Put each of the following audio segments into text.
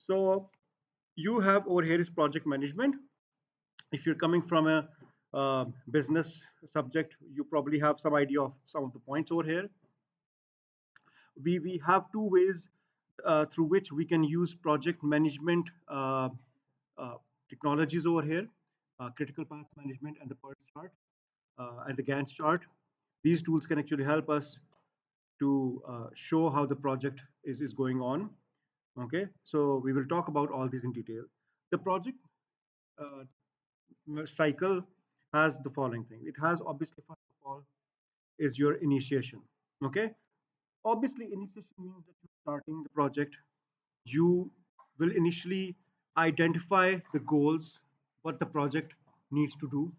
So you have over here is project management. If you're coming from a business subject, you probably have some idea of some of the points over here. We have two ways through which we can use project management uh, technologies over here: critical path management and the PERT chart and the Gantt chart. These tools can actually help us to show how the project is going on. Okay, so we will talk about all these in detail. The project uh, cycle has the following thing. It has, obviously, first of all, is your initiation. Okay, obviously initiation means that you're starting the project. You will initially identify the goals, what the project needs to do.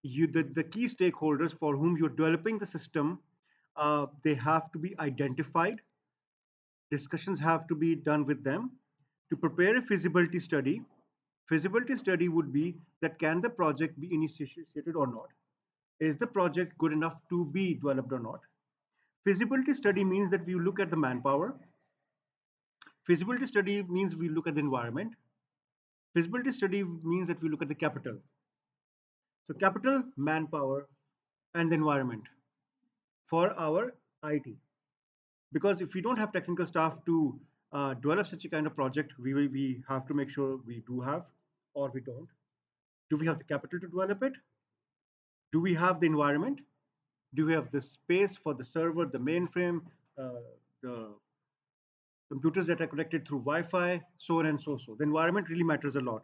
The key stakeholders for whom you're developing the system, they have to be identified. Discussions have to be done with them to prepare a feasibility study. Feasibility study would be that can the project be initiated or not? Is the project good enough to be developed or not? Feasibility study means that we look at the manpower. Feasibility study means we look at the environment. Feasibility study means that we look at the capital. So capital, manpower, and the environment for our IT. Because if we don't have technical staff to develop such a kind of project, we have to make sure we do have, or we don't. Do we have the capital to develop it? Do we have the environment? Do we have the space for the server, the mainframe, the computers that are connected through Wi-Fi, so on and so so. The environment really matters a lot.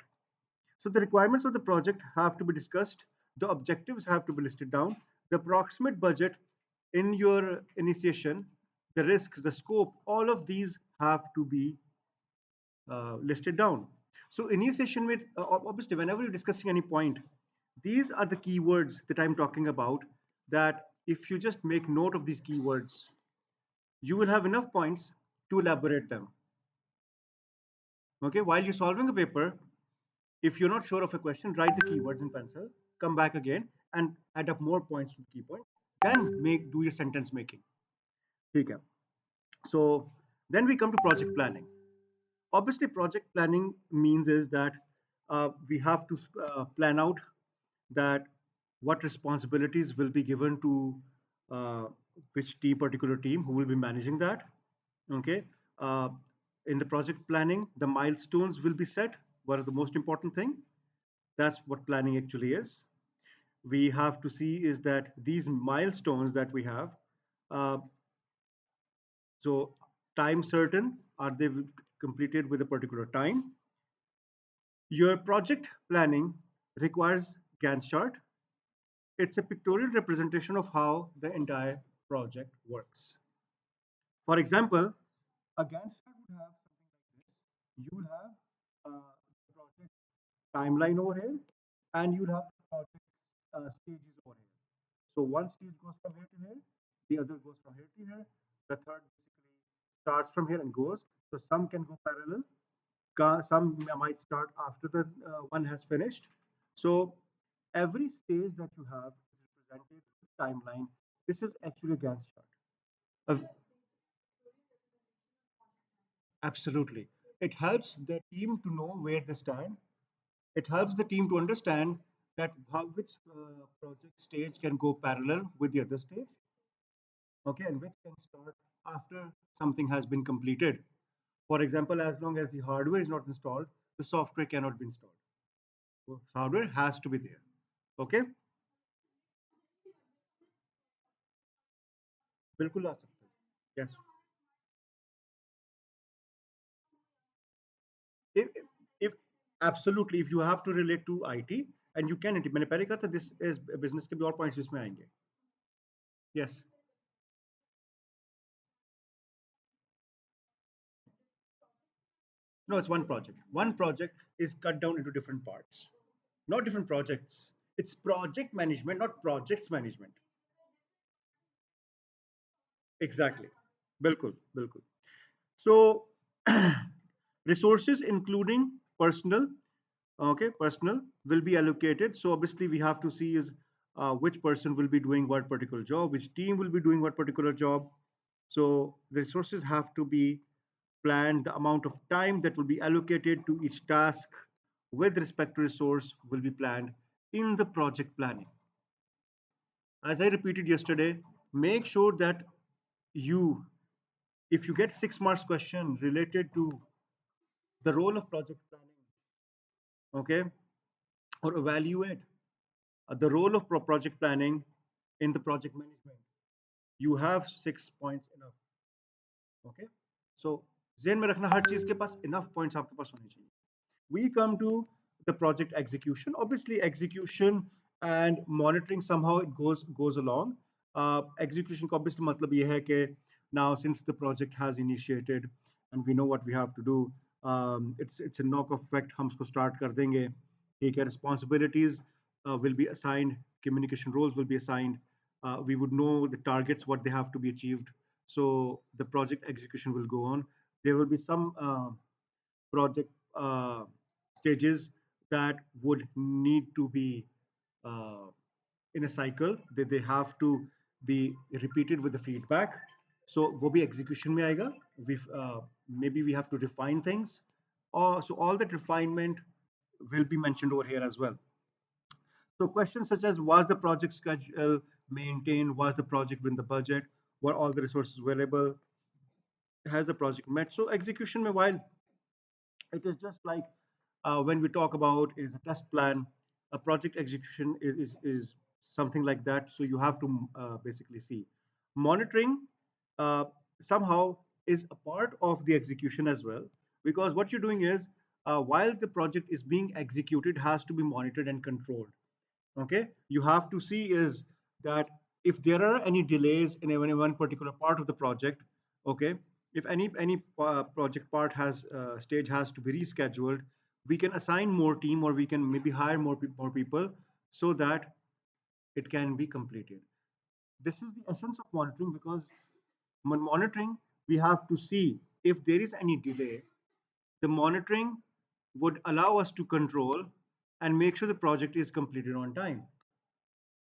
So the requirements of the project have to be discussed. The objectives have to be listed down. The approximate budget in your initiation, the risks, the scope, all of these have to be listed down. So initiation with obviously whenever you're discussing any point, these are the keywords that I'm talking about. That if you just make note of these keywords, you will have enough points to elaborate them. Okay, while you're solving a paper, if you're not sure of a question, write the keywords in pencil, come back again and add up more points to the key point, then do your sentence making. Okay. So then we come to project planning. Obviously, project planning means is that we have to plan out that what responsibilities will be given to uh, which particular team who will be managing that. Okay. Uh, in the project planning, the milestones will be set. What are the most important thing? That's what planning actually is. We have to see is that these milestones that we have, uh, so time certain, are they completed with a particular time? Your project planning requires Gantt chart. It's a pictorial representation of how the entire project works. For example, a Gantt chart would have something like this. You would have the project timeline over here, and you'll have project stages over here. So one stage goes from here to here, the other goes from here to here, the third basically starts from here and goes. So some can go parallel, some might start after the one has finished. So every stage that you have is represented with timeline. This is actually a Gantt chart. Uh, Absolutely. It helps the team to know where they stand. It helps the team to understand that which project stage can go parallel with the other stage, okay, and which can start after something has been completed. For example, as long as the hardware is not installed, the software cannot be installed. So hardware has to be there. Okay, बिल्कुल आ सकते हैं. Yes. If absolutely, if you have to relate to IT and you can, मैंने पहले कहा था this is business के भी और points इसमें आएंगे. Yes. No, it's one project. One project is cut down into different parts, not different projects. It's project management, not projects management. Exactly. बिल्कुल बिल्कुल. So resources including personal, okay, personal will be allocated. So obviously we have to see is which person will be doing what particular job, which team will be doing what particular job. So the resources have to be Plan the amount of time that will be allocated to each task with respect to resource will be planned in the project planning. As I repeated yesterday, make sure that you, if you get 6 marks question related to the role of project planning, okay, or evaluate the role of project planning in the project management, you have 6 points enough. Okay, so जेन में रखना हर चीज के पास enough points आपके पास होने चाहिए. We come to the project execution. Obviously, execution and monitoring somehow it goes along. Execution का obviously मतलब ये है कि now since the project has initiated and we know what we have to do, it's a knock effect. हम उसको start कर देंगे. ठीक है, responsibilities will be assigned, communication roles will be assigned. We would know the targets, what they have to be achieved. So the project execution will go on. There will be some project stages that would need to be uh, in a cycle. They have to be repeated with the feedback. So वो भी execution में आएगा. Maybe we have to refine things. So all that refinement will be mentioned over here as well. So questions such as, was the project schedule maintained? Was the project within the budget? Were all the resources available? Has the project met? So execution में while it is just like when we talk about is a test plan, a project execution is something like that. So you have to basically see. Monitoring uh, somehow is a part of the execution as well, because what you're doing is while the project is being executed has to be monitored and controlled. Okay, you have to see is that if there are any delays in one particular part of the project, okay, if any project part has stage has to be rescheduled, we can assign more team or we can maybe hire more people so that it can be completed. This is the essence of monitoring, because monitoring we have to see if there is any delay. The monitoring would allow us to control and make sure the project is completed on time.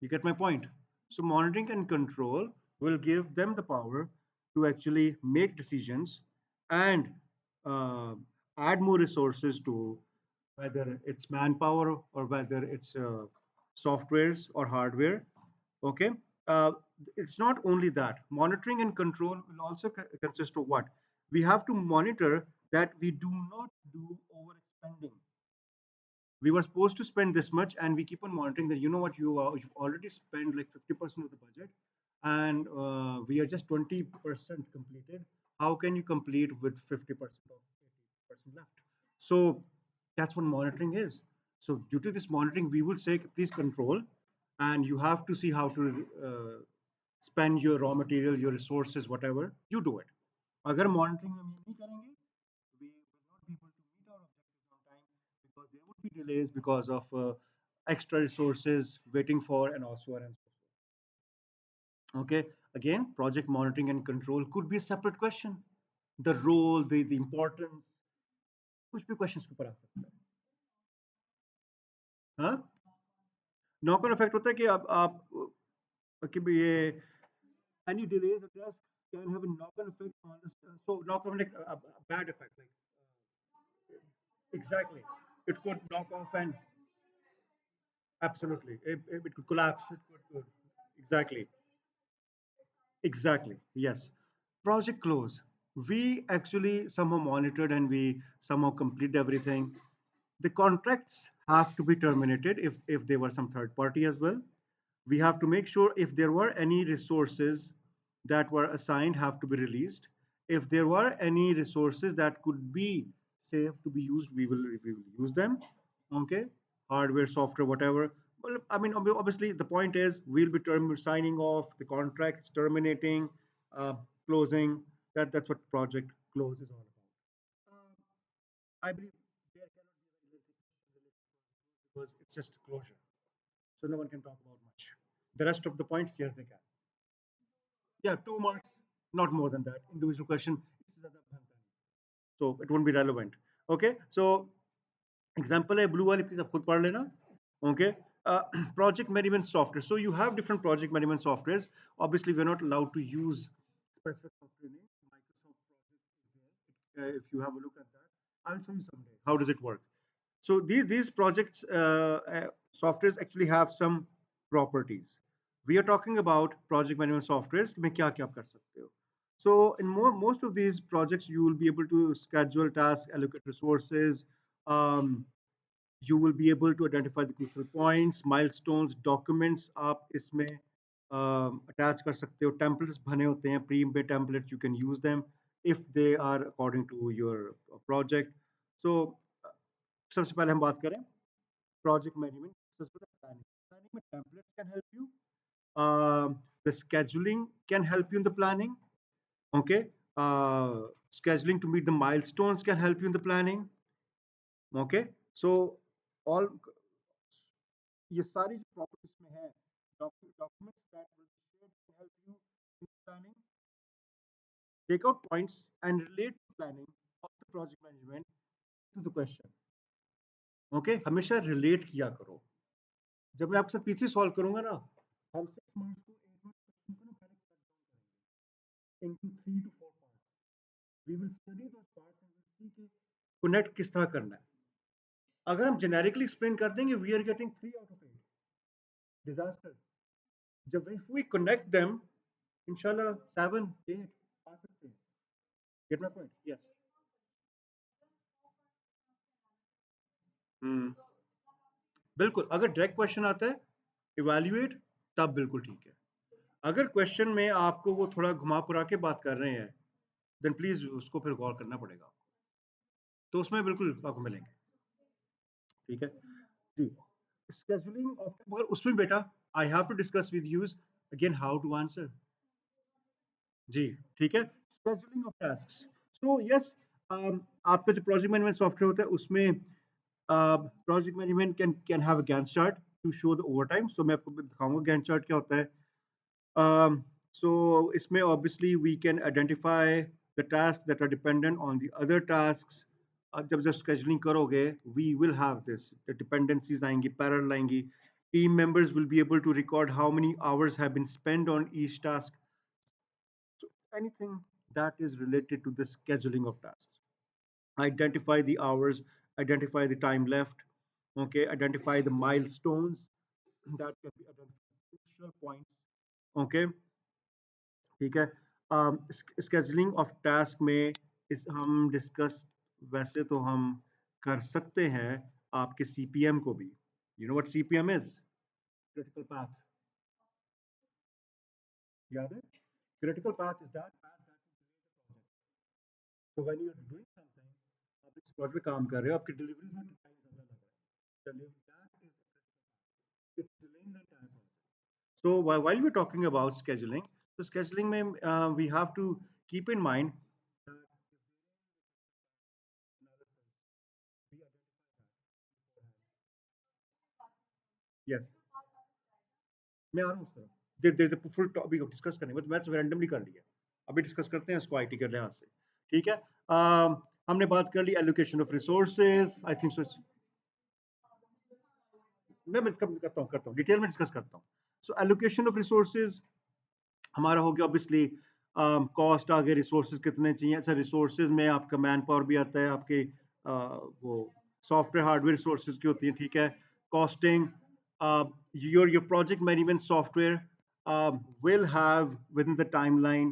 You get my point? So monitoring and control will give them the power to actually make decisions and uh, add more resources to whether it's manpower or whether it's softwares or hardware. Okay. Uh, it's not only that. Monitoring and control will also consist of what? We have to monitor that we do not do overspending. We were supposed to spend this much and we keep on monitoring that, you know what, you've already spent like 50% of the budget and we are just 20% completed. How can you complete with 50% or 80% left? So that's what monitoring is. So due to this monitoring we will say please control, and you have to see how to spend your raw material, your resources, whatever you do it. अगर monitoring हम ये नहीं करेंगे, we will not be able to meet our objectives on time, because there would be delays because of extra resources waiting for and also and so forth. Okay, again, project monitoring and control could be a separate question. The role, the importance, कुछ भी questions के ऊपर आ सकता है. हाँ, knock on effect होता है कि आप कि भी ये any delays or just can have a knock on effect on this. So knock on like a bad effect, like exactly, it could knock off and absolutely it could collapse. It could exactly. Exactly. Yes. Project close. We actually somehow monitored and we somehow completed everything. The contracts have to be terminated if there were some third party as well. We have to make sure if there were any resources that were assigned have to be released. If there were any resources that could be safe to be used, we will use them. Okay, hardware, software, whatever. Well, I mean, obviously, the point is we'll be signing off the contracts, terminating, uh, closing. That's what project close is all about. I believe there cannot be a very lengthy because it's just a closure, so no one can talk about much. The rest of the points, yes, they can. Yeah, 2 marks, not more than that. Individual question, so it won't be relevant. Okay, so example है blue वाली please आप खुद पढ़ लेना. Okay, project management software. So you have different project management softwares. Obviously, we're not allowed to use specific software name. Microsoft project is there. if you have a look at that. I'll show you someday. How does it work? So these projects softwares actually have some properties. We are talking about project management softwares में क्या क्या आप कर सकते हो. So in most of these projects, you will be able to schedule tasks, allocate resources. Um, you will be able to identify the crucial points, milestones, documents. आप इसमें attach कर सकते हो. Templates बने होते हैं, pre-made templates. You can use them if they are according to your project. So सबसे पहले हम बात करें project management. सबसे पहले planning. Planning में templates can help you. The scheduling can help you in the planning. Okay. Scheduling to meet the milestones can help you in the planning. Okay. So all ये सारी जो properties में है documents that will be shared can help you in planning. Take out points and relate the planning of the project management to the question. Okay, हमेशा relate किया करो. जब मैं आपके साथ P3 सॉल्व करूंगा ना, हम 6 months को 8 months क्वेश्चन को ना पहले cut down करेंगे into 3 to 4 parts. We will study those parts and we'll see कि connect किस तरह करना है. अगर हम generically explain कर देंगे, we are getting 3 out of 8. Disaster. जब if we connect them, inshallah 7, 8 आ सकते हैं. Get my point? Yes. हम्म. बिल्कुल. अगर डायरेक्ट क्वेश्चन आता है, इवैल्यूएट, तब बिल्कुल ठीक है. अगर क्वेश्चन में आपको वो थोड़ा घुमा फिरा के बात कर रहे हैं, देन प्लीज उसको फिर गौर करना पड़ेगा. तो उसमें बिल्कुल आपको मिलेंगे. ठीक है जी. Scheduling of, मगर उसमें बेटा, I have to discuss with you again how to answer. जी. ठीक है. Scheduling of tasks. So yes, आपका जो प्रोजेक्ट मैनेजमेंट सॉफ्टवेयर होता है उसमें project management can have a Gantt chart to show the overtime. So मैं आपको दिखाऊंगा गैंट चार्ट क्या होता है. So इसमें obviously we can identify the tasks that are dependent on the other tasks. जब जब scheduling करोगे, we will have this. The dependencies आएंगी, parallel आएंगी. Team members will be able to record how many hours have been spent on each task. So anything that is related to the scheduling of tasks. Identify the hours, identify the time left, okay, identify the milestones that can be identified, crucial points, okay. ठीक है. Scheduling of task में हम discuss वैसे तो हम कर सकते हैं आपके सीपीएम को भी. You know what CPM is? Critical path. याद है? Critical path is that path that will delay the project. So when you are doing something, आप इस प्रोजेक्ट पे काम कर रहे हो, आपकी डिलीवरीज में टाइम ज्यादा लग रहा है, that is it's delaying the entire project. So while we're talking about scheduling, so scheduling mein, we have to keep in mind that analysis, we identify that beforehand. Yes, मैं आ रहा हूँ उस तरफ. There's a full topic of discuss करने में, maths randomly कर लिया. अभी डिस्कस करते हैं इसको आईटी के लिहाज से. ठीक है. हमने बात कर ली allocation of resources. I think so मैं करता हूँ डिटेल में डिस्कस करता हूँ. सो एलोकेशन ऑफ रिसोर्सेज हमारा हो गया ऑब्वियसली. कॉस्ट आ गए, रिसोर्सेज कितने चाहिए. अच्छा, रिसोर्सेज में आपका मैन पावर भी आता है, आपके वो सॉफ्टवेयर हार्डवेयर रिसोर्सेज की होती है. ठीक है. Costing, your project management software will have within the timeline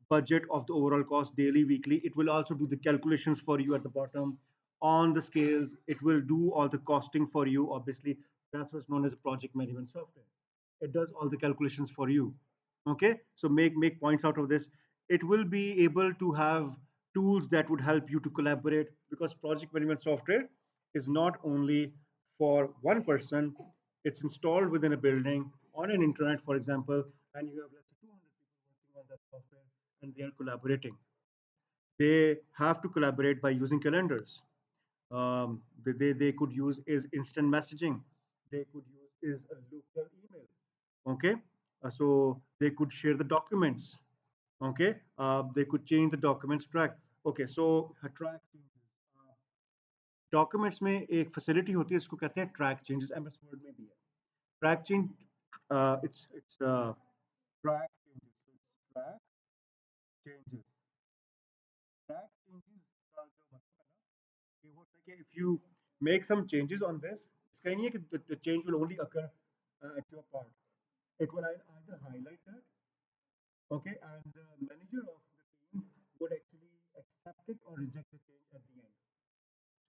budget of the overall cost daily, weekly. It will also do the calculations for you at the bottom on the scales. It will do all the costing for you. Obviously, that's what's known as a project management software. It does all the calculations for you. Okay, so make points out of this. It will be able to have tools that would help you to collaborate, because project management software is not only for one person. It's installed within a building on an internet, for example, and you have, let's say, 200 people working on that software, and they are collaborating. They have to collaborate by using calendars. They could use is instant messaging. They could use is a local email. Okay. So they could share the documents. Okay. They could change the documents track. Okay. So track changes. Documents में एक facility होती है, इसको कहते हैं track changes. MS word में भी है track change. It's track changes. Track changes. Track changes Okay, if you make some changes on this, इसका नहीं है कि the change will only occur at your part. It will either highlight that, okay, and the manager of the team would actually accept it or reject the change at the end.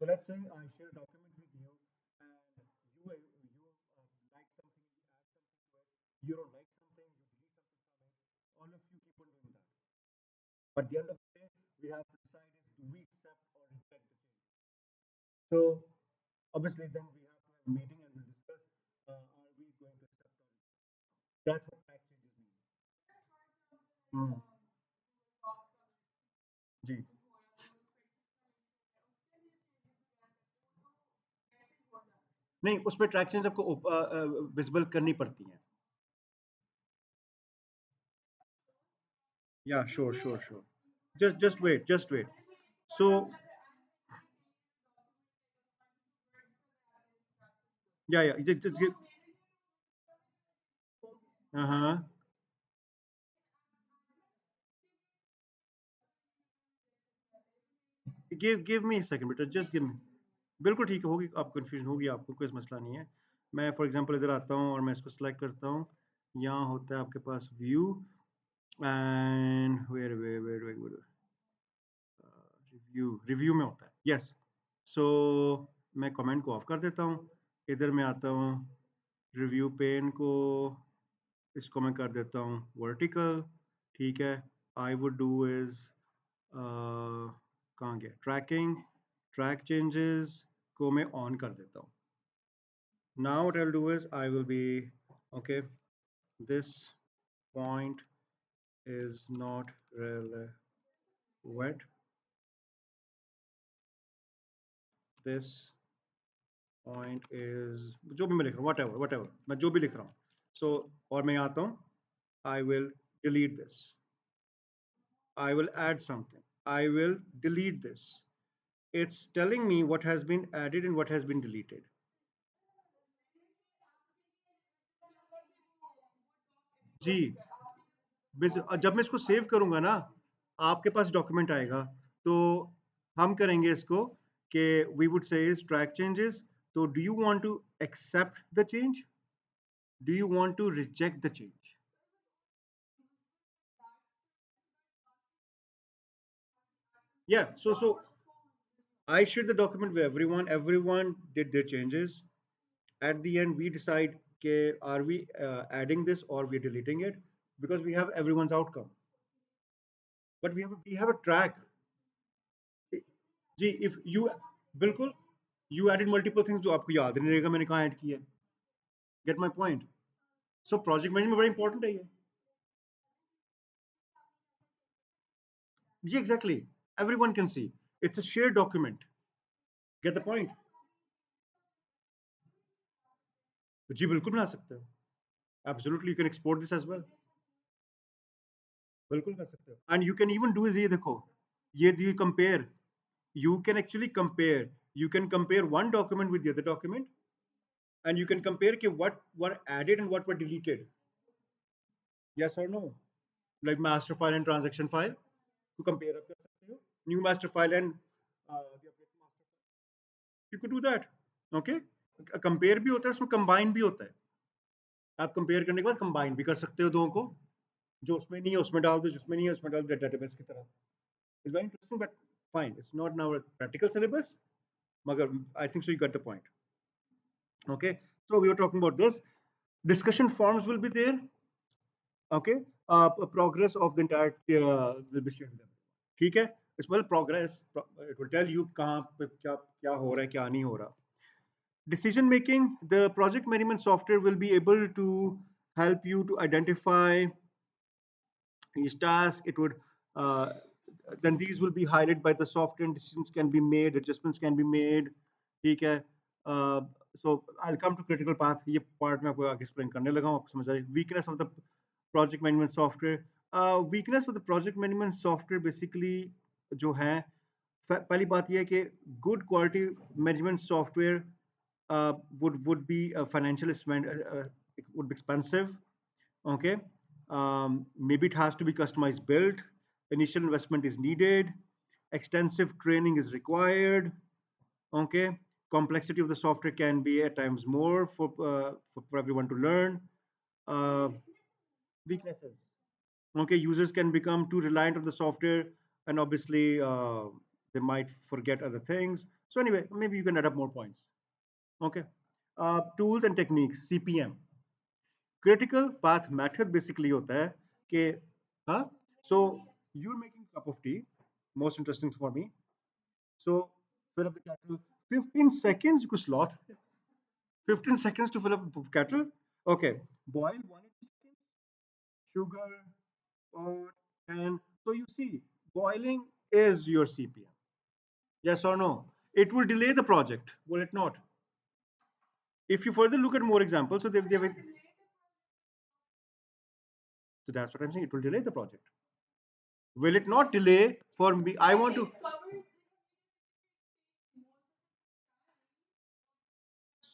So let's say I share a document with you, and like something, you add something to it. You don't like something, you delete something from it. All of you keep on doing that. But at the end of the day, we have to decide if do we accept or reject the change. So obviously, then we have to have a meeting and we'll discuss are we going to accept or reject. That's what fact changes mean. Hmm. जी नहीं उसमें tractions आपको visible करनी पड़ती हैं या sure sure sure just wait so yeah just uh-huh give me a second बेटा just give me बिल्कुल ठीक होगी आप कंफ्यूजन होगी आपको कोई मसला नहीं है मैं फॉर एग्जांपल इधर आता हूँ और मैं इसको सेलेक्ट करता हूँ यहाँ होता है आपके पास व्यू एंड वेयर रिव्यू में होता है यस सो मैं कमेंट को ऑफ कर देता हूँ इधर मैं आता हूँ रिव्यू पेन को इसको मैं कर देता हूँ वर्टिकल ठीक है आई वुड डू इज कहाँ गया ट्रैकिंग ट्रैक चेंजेस को मैं ऑन कर देता हूँ now what I'll do is I will be okay this point is not relevant this point is जो भी मैं लिख रहा हूँ whatever मैं जो भी लिख रहा हूँ so और मैं आता हूँ I will delete this I will add something I will delete this it's telling me what has been added and what has been deleted जी जब मैं इसको सेव करूंगा ना आपके पास डॉक्यूमेंट आएगा तो हम करेंगे इसको कि we would say is track changes तो do you want to accept the change do you want to reject the change yeah so I shared the document with everyone did their changes at the end we decide okay, are we adding this or we're deleting it because we have everyone's outcome but we have a track जी if you बिल्कुल you added multiple things जो आपको याद नहीं रहेगा मैंने कहाँ add किया है get my point so project management very important है ये जी exactly everyone can see it's a shared document get the point जी बिल्कुल बना सकते हो absolutely you can export this as well बिल्कुल कर सकते हो and you can even do is ये देखो ये do you compare you can actually compare you can compare one document with the other document and you can compare कि what were added and what were deleted yes or no like master file and transaction file to compare up कर सकते हो new master file and the updated master file you could do that okay compare भी होता है उसमें combine भी होता है आप कंपेयर करने के बाद कंबाइन भी कर सकते हो दोनों को जो उसमें नहीं है उसमें डाल दो जिसमें नहीं है उसमें डाल दो डेटाबेस की तरह it's very interesting but fine it's not now practical syllabus मगर I think so you got the point okay so we were talking about this discussion forms will be there okay progress of the entire will be shared with them ठीक है इस well progress it will tell you कहाँ पे क्या क्या हो रहा है क्या नहीं हो रहा decision making the project management software will be able to help you to identify each task it would uh, then these will be highlighted by the software and decisions can be made adjustments can be made ठीक है uh, so I'll come to critical path ये part में आपको आगे explain करने लगा हूँ आपको समझ आए weakness of the project management software weakness of the project management software basically जो है पहली बात ये है कि good quality management software would be a financial it would be expensive okay maybe it has to be customized built initial investment is needed extensive training is required Okay, complexity of the software can be at times more for everyone to learn. uh, Weaknesses. Okay, users can become too reliant on the software, and obviously they might forget other things. So anyway, maybe you can add up more points. Okay, tools and techniques, CPM, critical path method, basically होता है कि हाँ, so you're making a cup of tea, most interesting for me. So fill up the kettle, 15 seconds कुछ lot, 15 seconds to fill up a kettle. Okay, boil 180 seconds, sugar, or, and so you see, boiling is your CPM. Yes or no? It will delay the project, will it not? If you further look at more examples, so so that's what I'm saying. It will delay the project. Will it not delay for me? I want to.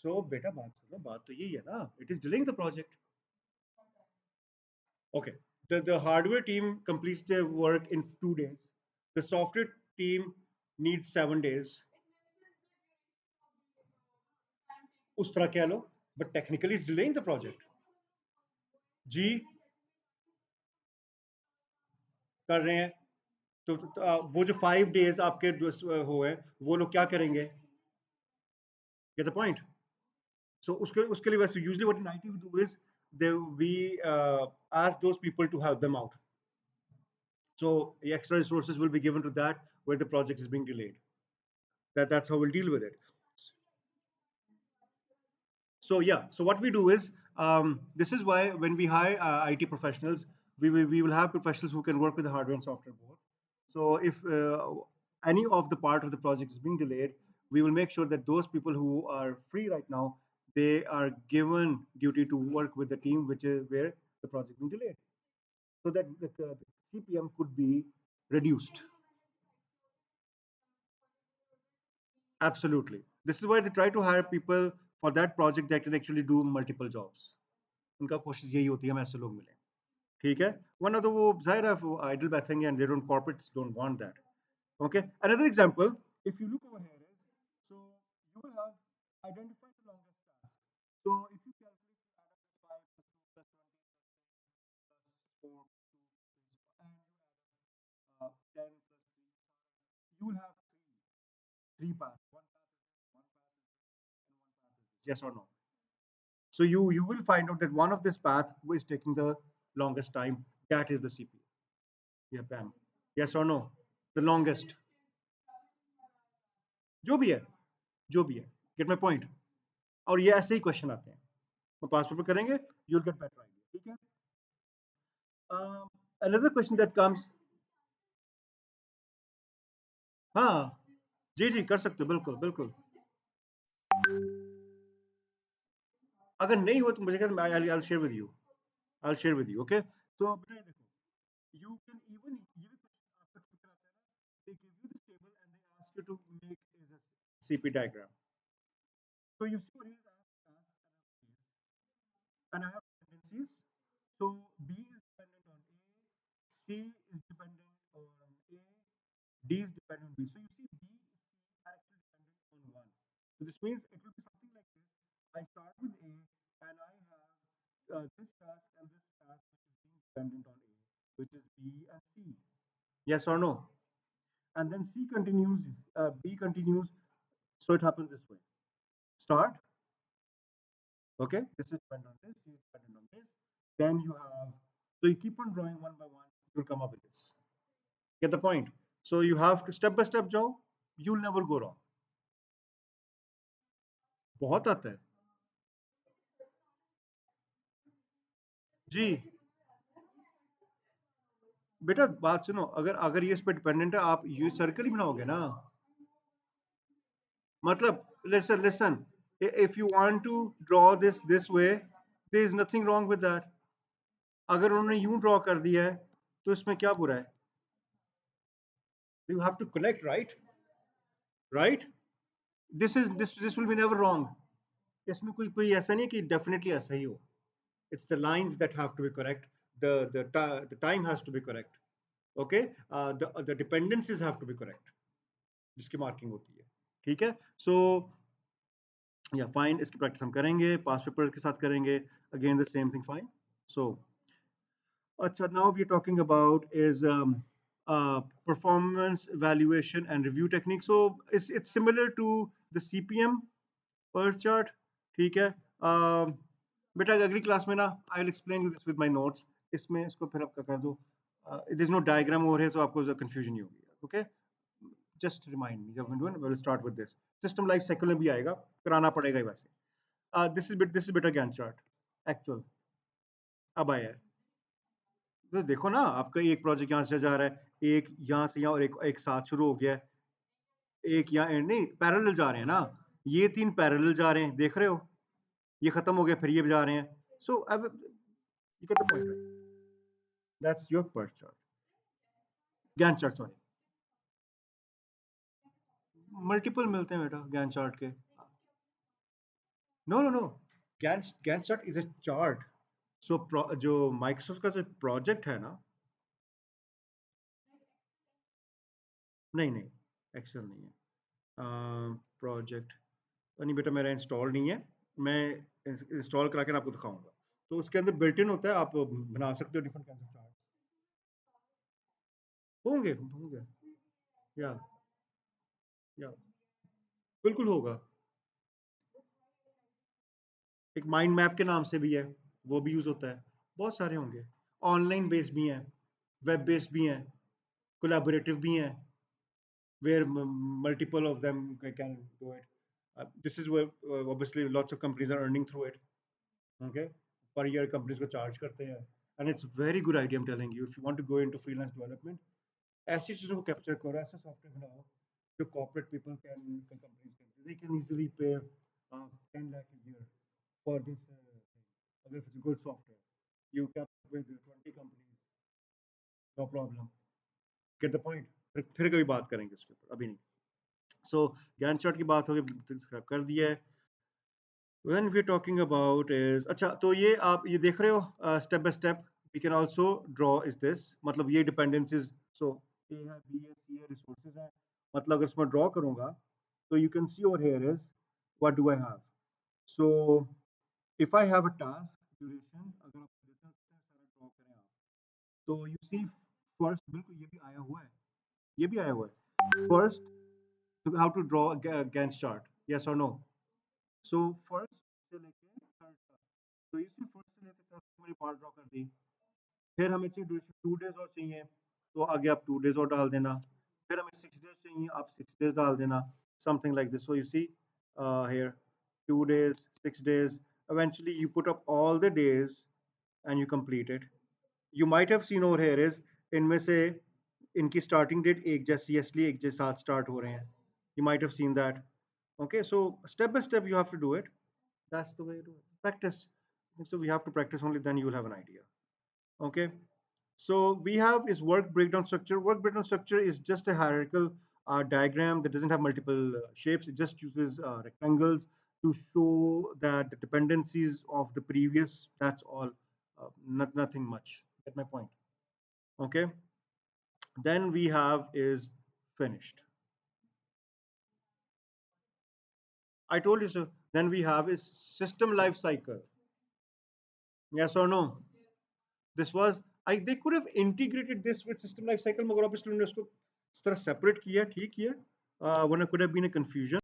So beta बात सुनो, बात तो यही है ना. It is delaying the project. Okay. The hardware team completes their work in 2 days. The software team needs 7 days. उस तरह कह लो, but technically it's delaying the project. जी कर रहे हैं. वो जो 5 days आपके हुए वो लोग क्या करेंगे? Get the point? So उसके लिए वैसे usually what in IT we do is we ask those people to help them out. So the extra resources will be given to that where the project is being delayed. That's how we'll deal with it. So yeah, so what we do is this is why when we hire IT professionals, we will have professionals who can work with the hardware and software both. So if any of the part of the project is being delayed, we will make sure that those people who are free right now, they are given duty to work with the team which is where the project is being delayed, so that the CPM could be reduced. Absolutely. This is why they try to hire people for that project that can actually do multiple jobs. उनका कोशिश यही होती है हमें ऐसे लोग मिले. ठीक है, वरना तो वो जाहिर है वो idle बैठेंगे and they don't, corporates don't want that. Okay, another example, if you look over here is, so you will have identified the longest task. So if you calculate add up 5 plus 2 plus 20 plus 4 and you add up 10 plus 3, you will have three paths. One path is this, one path is this, and one path is this. Yes or no? So you will find out that one of this path is taking the longest time. That is the CPU. Yeah, bam. Yes or no? The longest. जो भी है, जो भी है. Get my point? और ये ऐसे ही question आते हैं. वो पास पेपर करेंगे, you'll get better idea. ठीक है? Another question that comes. हाँ, जी जी कर सकते हो, बिल्कुल बिल्कुल. अगर नहीं हो तो मुझे कहना, I'll share with you. I'll share with you. Okay? तो बेटा ये देखो, you can even ये भी question आपका ट्रिक आता है ना, they give you this table and they ask you to make is a CP diagram. So you see what is and I have dependencies. So B is dependent on A, C is dependent on A, D is dependent on B. So you see B and C are actually dependent on one. So this means it will be something like this. I start with A and I have this task and this task which is being dependent on A, which is B and C. Yes or no? And then C continues, B continues. So it happens this way. Start. Okay, this is dependent on this, this is dependent on this. Then you have, so you keep on drawing one by one, you'll come up with this. Get the point? So you have to step by step जाओ, you'll never go wrong. बहुत आता है. जी बेटा बात सुनो, अगर अगर ये इस पे डिपेंडेंट है, आप ये सर्कल ही बनाओगे ना. मतलब listen, if you want to draw this way, there is nothing wrong with that. अगर उन्होंने यूं ड्रॉ कर दिया है तो इसमें क्या बुरा है? You have to connect, right? This will be never wrong. इसमें कोई ऐसा नहीं है कि definitely ऐसा ही हो. It's the lines that have to be correct. The time has to be correct. Okay, the dependencies have to be correct. जिसकी marking होती है. ठीक है, सो या फाइन, इसकी प्रैक्टिस हम करेंगे, पास पेपर के साथ करेंगे, again the same thing, fine. So अच्छा, now we're talking about is performance evaluation and review technique. So it's similar to the CPM per chart. ठीक है. बेटा अगली क्लास में ना I will explain you this with my notes. इसमें इसको फिर आपका कर दो. इट इज नो डायग्राम हो रहे तो आपको कंफ्यूजन नहीं होगी. ओके, जस्ट रिमाइंड मी जब will start with this. System life cycle में भी आएगा, कराना पड़ेगा ही वैसे. दिस इज बेटा ज्ञान चार्ट एक्चुअल अब आया है. तो देखो ना, आपका एक प्रोजेक्ट यहाँ से जा रहा है, एक यहाँ से यहाँ, और एक एक साथ शुरू हो गया है. एक यहाँ एंड नहीं, पैरेलल जा रहे हैं ना. ये तीन पैरेलल जा रहे हैं, देख रहे हो. ये खत्म हो गया, फिर ये जा रहे हैं. सो अब you get the point. That's your first chart, ज्ञान चार्ट, सॉरी. मल्टीपल मिलते हैं बेटा ज्ञान चार्ट के. नो नो नो, ज्ञान ज्ञान चार्ट इज अ चार्ट. सो जो माइक्रोसॉफ्ट का जो प्रोजेक्ट है ना. नहीं नहीं, एक्सेल नहीं है. प्रोजेक्ट नहीं बेटा, मेरा इंस्टॉल नहीं है. मैं इंस्टॉल करा के आपको दिखाऊंगा. तो उसके अंदर बिल्ट इन होता है, आप बना सकते हो डिफरेंट काइंड ऑफ चार्ट. होंगे होंगे. या या बिल्कुल होगा. एक माइंड मैप के नाम से भी है, वो भी यूज होता है. बहुत सारे होंगे. ऑनलाइन बेस्ड भी हैं, वेब बेस्ड भी हैं, कोलैबोरेटिव भी हैं, where multiple of them can do it. This is where obviously lots of companies are earning through it. Okay, per year companies को charge करते हैं. And it's very good idea, I'm telling you, if you want to go into freelance development, ऐसी चीजों को capture करो, ऐसा software बनाओ जो corporate people can companies can they can easily pay 10 lakh a year for this thing. If it's a good software, you can with 20 companies, no problem. Get the point. फिर कभी बात करेंगे इसके ऊपर, अभी नहीं. सो ज्ञान चार्ट की बात होगी, कर दिया है. When we're talking about is अच्छा, तो ये आप ये देख रहे हो step by step. We can also draw is this, मतलब ये डिपेंडेंसीज. सो ए है, बी है, सी है, रिसोर्सेज है. मतलब अगर इसमें ड्रॉ करूंगा तो you can see over here is what do I have. So if I have a task duration, अगर आप देते हैं सारा ड्रॉ करें आप, तो यू सी फर्स्ट, बिल्कुल ये भी आया हुआ है, ये भी आया हुआ है. First, how to draw Gantt chart, yes और नो. सो फर्स्ट से लेके थर्ड तक, तो इसी फर्स्ट से लेके थर्ड तक मैंने पार्ट ड्रॉ कर दी. फिर हमें चाहिए 2 डेज और चाहिए, तो आगे आप 2 डेज और डाल देना. फिर हमें 6 डेज चाहिए, आप 6 डेज डाल देना. Something like this. So you see here 2 days, 6 days. Eventually you put up all the days and you complete it. You might have seen over here is इनमें से इनकी स्टार्टिंग डेट एक जैसी है, इसलिए एक जैसे साथ स्टार्ट हो रहे हैं. You might have seen that. Okay, so step by step you have to do it. That's the way to do it. Practice. So we have to practice only, then you will have an idea. Okay. So we have is work breakdown structure. Work breakdown structure is just a hierarchical diagram that doesn't have multiple shapes. It just uses rectangles to show that the dependencies of the previous. That's all. Nothing much. Get my point. Okay. Then we have is finished. I told you so. Then we have is system life cycle. Yes or no? This was I they could have integrated this with system life cycle, मगर obviously उन्होंने उसको इस तरह separate किया, ठीक किया. When it could have been a confusion.